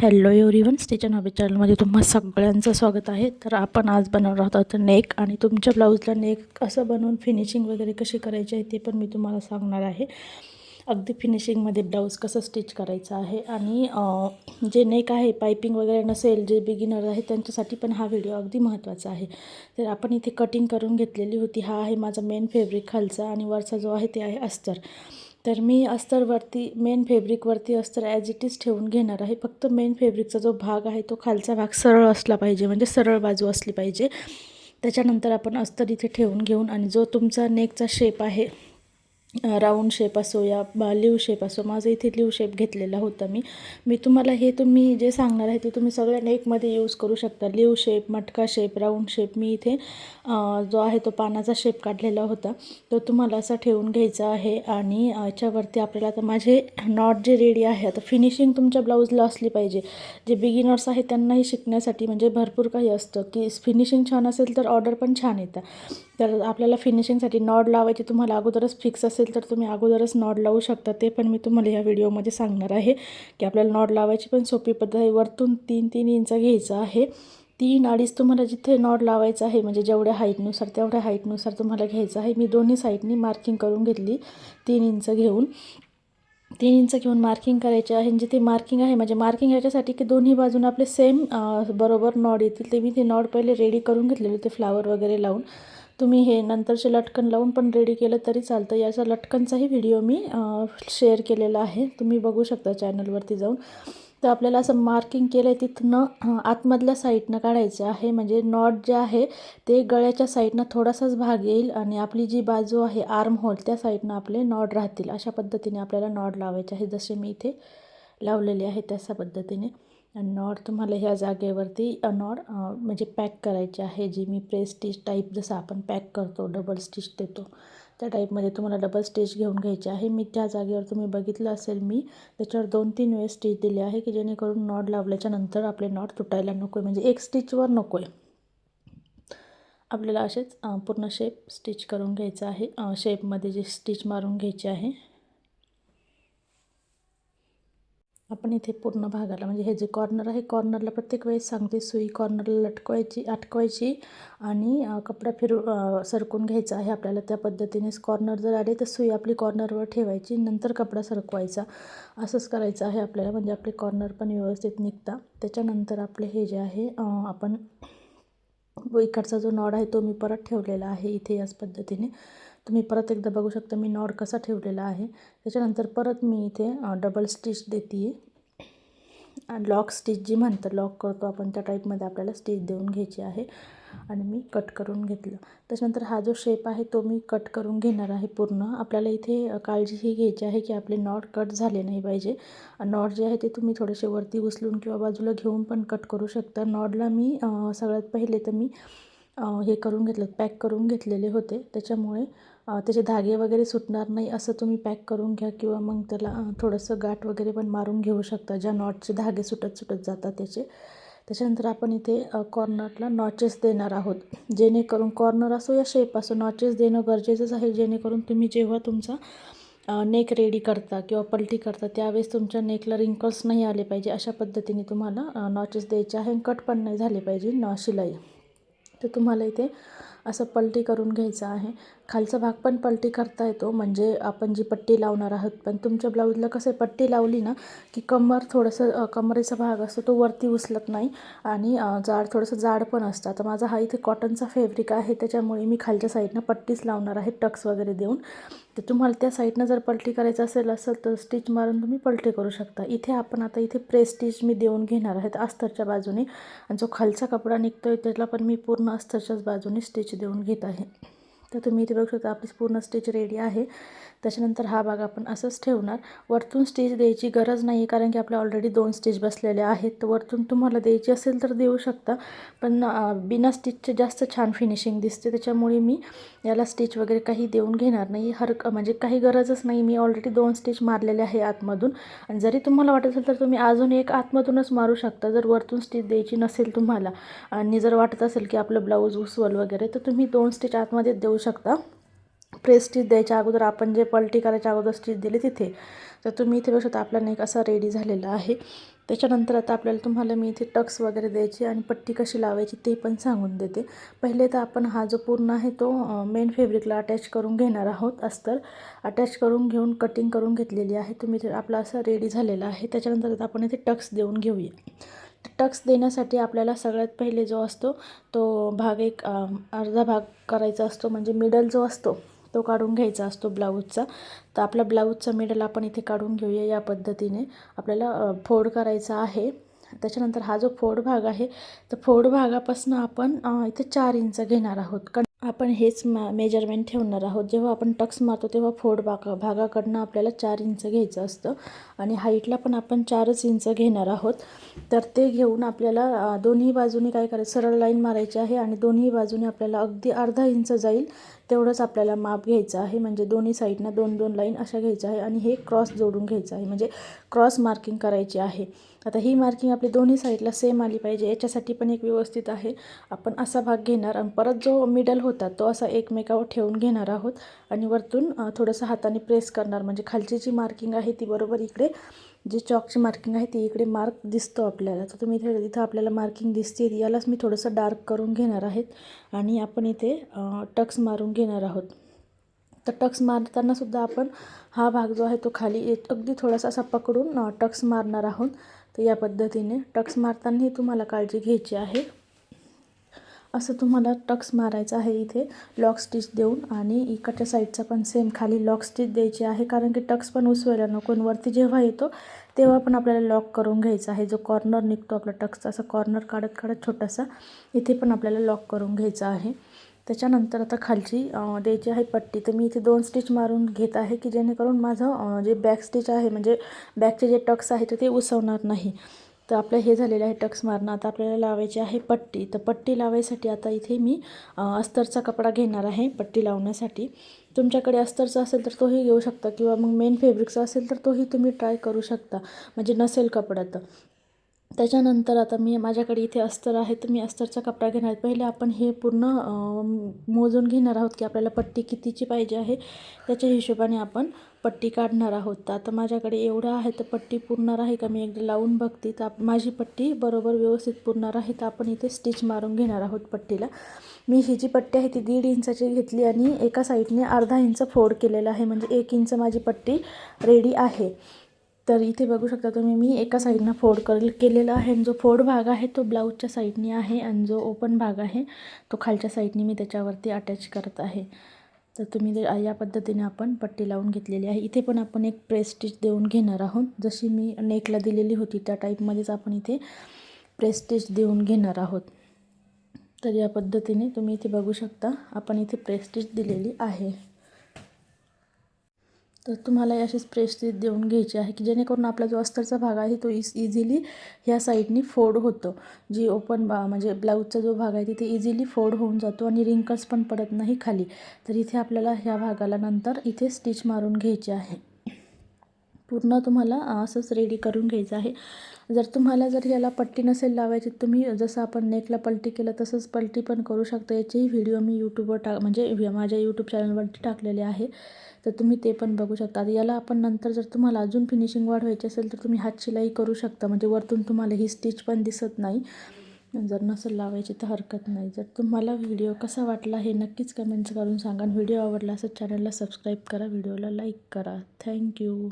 Hello everyone, stitch and hobby चॅनलमध्ये तुम्हा सगळ्यांचं स्वागत आहे. तर आपण आज बनवणार आहोत नेक, आणि तुमच्या ब्लाऊजला नेक कसं बनवून फिनिशिंग वगैरे कशी करायची आहे ते पण मी तुम्हाला सांगणार आहे. अगदी फिनिशिंगमध्ये ब्लाऊज कसं स्टिच करायचं आहे. आणि जे नेक आहे, पायपिंग वगैरे नसेल, जे बिगिनर आहे त्यांच्यासाठी पण हा व्हिडिओ अगदी महत्त्वाचा आहे. तर आपण इथे कटिंग करून घेतलेली होती. हा आहे माझा मेन फॅब्रिक खालचा, आणि वरचा जो आहे ते आहे अस्तर. तर मी अस्तरवरती, मेन फॅब्रिकवरती अस्तर ॲज इट इज ठेवून घेणार आहे. फक्त मेन फॅब्रिकचा जो भाग आहे तो खालचा भाग सरळ असला पाहिजे, म्हणजे सरळ बाजू असली पाहिजे. त्याच्यानंतर आपण अस्तर इथे ठेवून घेऊन, आणि जो तुमचा नेकचा शेप आहे, राऊंड शेप असो या लिव शेप असो, माझं इथे लिव शेप घेतलेला होता. मी तुम्हाला हे तुम्ही जे सांगणार आहे ते तुम्ही सगळ्या नेकमध्ये यूज करू शकता. लिव शेप, मटका शेप, राऊंड शेप. मी इथे जो आहे तो पानाचा शेप काढलेला होता, तो तुम्हाला असा ठेवून घ्यायचा आहे. आणि याच्यावरती आपल्याला आता माझे नॉट जे रेडी आहे, आता फिनिशिंग तुमच्या ब्लाऊजला असली पाहिजे. जे बिगिनर्स आहे त्यांनाही शिकण्यासाठी म्हणजे भरपूर काही असतं की फिनिशिंग छान असेल तर ऑर्डर पण छान येतं. तर आपल्याला फिनिशिंगसाठी नॉड लावायची तुम्हाला अगोदरच फिक्स असेल तर तुम्ही अगोदरच नॉड लावू शकता. ते पण मी तुम्हाला या व्हिडिओमध्ये सांगणार आहे की आपल्याला नॉड लावायची पण सोपी पद्धत आहे. वरतून 3-3 इंच घ्यायचं आहे. 3-2.5 तुम्हाला जिथे नॉड लावायचं आहे, म्हणजे जेवढ्या हाईटनुसार तेवढ्या हाईटनुसार तुम्हाला घ्यायचं आहे. मी दोन्ही साईडनी मार्किंग करून घेतली. 3 इंच घेऊन 3 इंच घेऊन मार्किंग करायचे आहे. जिथे मार्किंग आहे, म्हणजे मार्किंग याच्यासाठी की दोन्ही बाजून आपले सेम बरोबर नॉड येतील. ते मी ते नॉड पहिले रेडी करून घेतलेले ते फ्लावर वगैरे लावून. तुम्ही हे नंतरचे लटकन लावून पण रेडी केलं तरी चालतं. याचा लटकनचाही व्हिडिओ मी शेअर केलेला आहे, तुम्ही बघू शकता चॅनलवरती जाऊन. तर आपल्याला असं मार्किंग केलं आहे तिथनं आतमधल्या साईडनं काढायचं आहे. म्हणजे नॉट जे आहे ते गळ्याच्या साईडनं थोडासाच भाग येईल, आणि आपली जी बाजू आहे आर्म होल त्या साईडनं आपले नॉड राहतील. अशा पद्धतीने आपल्याला नॉड लावायचे आहे, जसे मी इथे लावलेले आहे तशा पद्धतीने. आणि नॉड तुम्हाला ह्या जागेवरती नॉड म्हणजे पॅक करायचे आहे. जी मी प्रेस स्टिच टाईप जसं आपण पॅक करतो, डबल स्टिच देतो त्या टाईपमध्ये तुम्हाला डबल स्टिच घेऊन घ्यायचे आहे. मी त्या जागेवर तुम्ही बघितलं असेल, मी त्याच्यावर 2-3 वेळेस स्टिच दिले आहे की जेणेकरून नॉड लावल्याच्या नंतर आपले नॉड तुटायला नको आहे, म्हणजे एक स्टिचवर नको आहे. आपल्याला असेच पूर्ण शेप स्टिच करून घ्यायचं आहे. शेपमध्ये जे स्टिच मारून घ्यायचे आहे. आपण इथे पूर्ण भागाला, म्हणजे हे जे कॉर्नर आहे, कॉर्नरला प्रत्येक वेळेस सांगते सुई कॉर्नरला अटकवायची आणि कपडा सरकून घ्यायचा आहे आपल्याला. त्या पद्धतीनेच कॉर्नर जर आले तर सुई आपली कॉर्नरवर ठेवायची, नंतर कपडा सरकवायचा. असंच करायचं आहे आपल्याला, म्हणजे आपले कॉर्नर पण व्यवस्थित निघतात. त्याच्यानंतर आपले हे जे आहे आपण इकडचा जो नॉड आहे तो मी परत ठेवलेला आहे इथे याच पद्धतीने. तुम्ही परत एकदा बघू शकता मी नॉड कसा ठेवलेला आहे. त्याच्यानंतर परत मी इथे डबल स्टिच देते आहे. लॉक स्टिच जी म्हणतात, लॉक करतो आपण त्या टाईपमध्ये आपल्याला स्टिच देऊन घ्यायची आहे. आणि मी कट करून घेतलं. त्याच्यानंतर हा जो शेप आहे तो मी कट करून घेणार आहे पूर्ण. आपल्याला इथे काळजी ही घ्यायची आहे की आपले नॉट कट झाले नाही पाहिजे. नॉट जे आहे ते तुम्ही थोडेसे वरती उचलून किंवा बाजूला घेऊन पण कट करू शकता. नॉटला मी सगळ्यात पहिले तर मी हे करून घेतलं, पॅक करून घेतलेले होते. त्याच्यामुळे त्याचे धागे वगैरे सुटणार नाही असं तुम्ही पॅक करून घ्या, किंवा मग त्याला थोडंसं गाठ वगैरे पण मारून घेऊ शकता, ज्या नॉटचे धागे सुटत जातात त्याचे. त्याच्यानंतर आपण इथे कॉर्नरला नॉचेस देणार आहोत, जेणेकरून कॉर्नर असो या शेप असो नॉचेस देणं गरजेचंच आहे. जेणेकरून तुम्ही जेव्हा तुमचा नेक रेडी करता किंवा पलटी करता त्यावेळेस तुमच्या नेकला रिंकल्स नाही आले पाहिजे, अशा पद्धतीने तुम्हाला नॉचेस द्यायचे आहे. कट पण नाही झाले पाहिजे शिलाई. तर तुम्हाला इथे असं पलटी करून घ्यायचं आहे. खालचा भाग पण पलटी करता येतो, म्हणजे आपण जी पट्टी लावणार आहोत. पण तुमच्या ब्लाऊजला कसं पट्टी लावली ना की थोडंसं कमरेचा भाग असतो तो वरती उचलत नाही, आणि थोडंसं जाड पण असतं. आता माझा हा इथे कॉटनचा फॅब्रिक आहे, त्याच्यामुळे मी खालच्या साईडनं पट्टीच लावणार आहे टक्स वगैरे देऊन. तर तुम्हाला त्या साईडनं जर पलटी करायचं असेल तर स्टिच मारून तुम्ही पलटी करू शकता. इथे आपण आता इथे प्रेस स्टिच मी देऊन घेणार आहे अस्तरच्या बाजूने, आणि जो खालचा कपडा निघतो आहे त्याला पण मी पूर्ण अस्तरच्याच बाजूने स्टिच देऊन घेत आहे. तर तुम्ही इथे बघू शकता आपली पूर्ण स्टिच रेडी आहे. त्याच्यानंतर हा भाग आपण असंच ठेवणार. वरतून स्टिच द्यायची गरज नाही, कारण की आपल्या ऑलरेडी 2 स्टिच बसलेल्या आहेत. तर वरतून तुम्हाला द्यायची असेल तर देऊ शकता, पण बिना स्टिचचे जास्त छान फिनिशिंग दिसते. त्याच्यामुळे मी याला स्टिच वगैरे काही देऊन घेणार नाही. म्हणजे काही गरजच नाही, मी ऑलरेडी 2 स्टिच मारलेले आहे आतमधून. आणि जरी तुम्हाला वाटत असेल तर तुम्ही अजून एक आतमधूनच मारू शकता, जर वरतून स्टिच द्यायची नसेल तुम्हाला. आणि जर वाटत असेल की आपलं ब्लाऊज उसवल वगैरे तर तुम्ही 2 स्टिच आतमध्ये देऊ शकता. प्रेस स्टिच द्यायच्या अगोदर आपण जे पलटी करायच्या अगोदर स्टिच दिली तिथे. तर तुम्ही इथे बघू शकता आपला नेक असा रेडी झालेला आहे. त्याच्यानंतर आता आपल्याला तुम्हाला मी इथे टक्स वगैरे द्यायची आणि पट्टी कशी लावायची ते पण सांगून देते. पहिले तर आपण हा जो पूर्ण आहे तो मेन फॅब्रिकला अटॅच करून घेणार आहोत. अस्तर अटॅच करून घेऊन कटिंग करून घेतलेली आहे. तुम्ही ते आपला असं रेडी झालेला आहे. त्याच्यानंतर आता आपण इथे टक्स देऊन घेऊया. टक्स देण्यासाठी आपल्याला सगळ्यात पहिले जो असतो तो भाग एक अर्धा भाग करायचा असतो, म्हणजे मिडल जो असतो तो काढून घ्यायचा असतो ब्लाऊजचा. तर आपला ब्लाऊजचा मिडल आपण इथे काढून घेऊया. या पद्धतीने आपल्याला फोल्ड करायचा आहे. त्याच्यानंतर हा जो फोल्ड भाग आहे तर फोल्ड भागापासून आपण इथे 4 इंच घेणार आहोत. आपण हेच मेजरमेंट ठेवणार आहोत. जेव्हा आपण टक्स मारतो तेव्हा फोल्ड भागाकडनं आपल्याला 4 इंच घ्यायचं असतं आणि हाईटला पण आपण 4च इंच घेणार आहोत. तर ते घेऊन आपल्याला दोन्ही बाजूनी काय करायचं, सरळ लाईन मारायची आहे आणि दोन्ही बाजूने आपल्याला अगदी अर्धा इंच जाईल तेवढंच आपल्याला माप घ्यायचं आहे. म्हणजे दोन्ही साईडनं 2-2 लाईन अशा घ्यायच्या आहे आणि हे क्रॉस जोडून घ्यायचं आहे, म्हणजे क्रॉस मार्किंग करायची आहे. आता ही मार्किंग आपली दोन्ही साईडला सेम आली पाहिजे. याच्यासाठी पण एक व्यवस्थित आहे. आपण असा भाग घेणार आणि परत जो मिडल होता तो असा एकमेकावर ठेवून घेणार आहोत आणि वरतून थोडंसं हाताने प्रेस करणार, म्हणजे खालची जी मार्किंग आहे ती बरोबर इकडे जी चॉकची मार्किंग आहे ती इकडे मार्क दिसतो आपल्याला. तर तुम्ही इथं आपल्याला मार्किंग दिसते, यालाच मी थोडंसं डार्क करून घेणार आहेत आणि आपण इथे टक्स मारून घेणार आहोत. तर टक्स मारताना सुद्धा आपण हा भाग जो आहे तो खाली अगदी थोडासा असा पकडून टक्स मारणार आहोत. तर या पद्धतीने टक्स मारतानाही तुम्हाला काळजी घ्यायची आहे. असं तुम्हाला टक्स मारायचं आहे इथे लॉक स्टिच देऊन आणि इकडच्या साईडचा पण सेम खाली लॉक स्टिच द्यायची आहे, कारण की टक्स पण उसवायला नको. वरती जेव्हा येतो तेव्हा पण आपल्याला लॉक करून घ्यायचा आहे. जो कॉर्नर निघतो आपला टक्सचा असा कॉर्नर काढत काढत छोटासा इथे पण आपल्याला लॉक करून घ्यायचा आहे. त्याच्यानंतर आता खालची द्यायची आहे पट्टी. तर मी इथे 2 स्टिच मारून घेत आहे की जेणेकरून माझं जे बॅक स्टिच आहे म्हणजे बॅकचे जे टक्स आहे तर ते उसवणार नाही. तर आपलं हे झालेलं आहे टक्स मारणं. आता आपल्याला लावायची आहे पट्टी. तर पट्टी लावायसाठी आता इथे मी अस्तरचा कपडा घेणार आहे पट्टी लावण्यासाठी. तुमच्याकडे अस्तरचा असेल तर तोही घेऊ शकता किंवा मग मेन फॅब्रिकचा असेल तर तोही तुम्ही ट्राय करू शकता, म्हणजे नसेल कपडा तर. त्याच्यानंतर आता माझ्याकडे इथे अस्तर आहे तर मी अस्तरचा कपडा घेणार आहे. पहिले आपण हे पूर्ण मोजून घेणार आहोत की आपल्याला पट्टी कितीची पाहिजे आहे, त्याच्या हिशोबाने आपण पट्टी काढणार आहोत. तर आता माझ्याकडे एवढं आहे तर पट्टी पुरणार आहे का, मी एकदा लावून बघते. तर माझी पट्टी बरोबर व्यवस्थित पुरणार आहे. तर आपण इथे स्टिच मारून घेणार आहोत पट्टीला. मी ही जी पट्टी आहे ती 1.5 इंचाची घेतली आणि एका साईडने अर्धा इंच फोल्ड केलेला आहे, म्हणजे 1 इंच माझी पट्टी रेडी आहे. तर इथे बघू शकता तुम्ही मी एका साईडनं फोल्ड केलेला आहे आणि जो फोल्ड भाग आहे तो ब्लाऊजच्या साईडने आहे आणि जो ओपन भाग आहे तो खालच्या साईडने मी त्याच्यावरती अटॅच करत आहे. तर तुम्ही या पद्धतीने आपण पट्टी लावून घेतलेली आहे. इथे पण आपण एक प्रेस स्टिच देऊन घेणार आहोत. जशी मी नेकला दिलेली होती त्या टाईपमध्येच आपण इथे प्रेस स्टिच देऊन घेणार आहोत. तर या पद्धतीने तुम्ही इथे बघू शकता आपण इथे प्रेस स्टिच दिलेली आहे. तर तुम्हाला अशीच प्रेस स्टिच देऊन घ्यायची आहे की जेणेकरून आपला जो अस्तरचा भाग आहे तो इझिली ह्या साईडनी फोल्ड होतो. जी ओपन म्हणजे ब्लाऊजचा जो भाग आहे तिथे इझिली फोल्ड होऊन जातो आणि रिंकल्स पण पडत नाही खाली. तर इथे आपल्याला ह्या भागाला नंतर इथे स्टिच मारून घ्यायची आहे. पूर्ण तुम्हाला असंच रेडी करून घ्यायचं आहे. जर ह्याला पट्टी नसेल लावायची तुम्ही जसं आपण नेकला पलटी केलं तसंच पलटी पण करू शकता. याचेही व्हिडिओ मी यूट्यूबवर म्हणजे माझ्या यूट्यूब चॅनलवरती टाकलेले आहे, तर तुम्ही ते पण बघू शकता. आता याला आपण नंतर जर तुम्हाला अजून फिनिशिंग वाढवायची असेल तर तुम्ही हात शिलाई करू शकता, म्हणजे वरतून तुम्हाला ही स्टिच पण दिसत नाही. जर नसेल लावायची तर हरकत नाही. जर तुम्हाला व्हिडिओ कसा वाटला हे नक्कीच कमेंट्स करून सांगा. व्हिडिओ आवडला असेल चॅनलला सबस्क्राईब करा, व्हिडिओला लाईक करा. थँक्यू.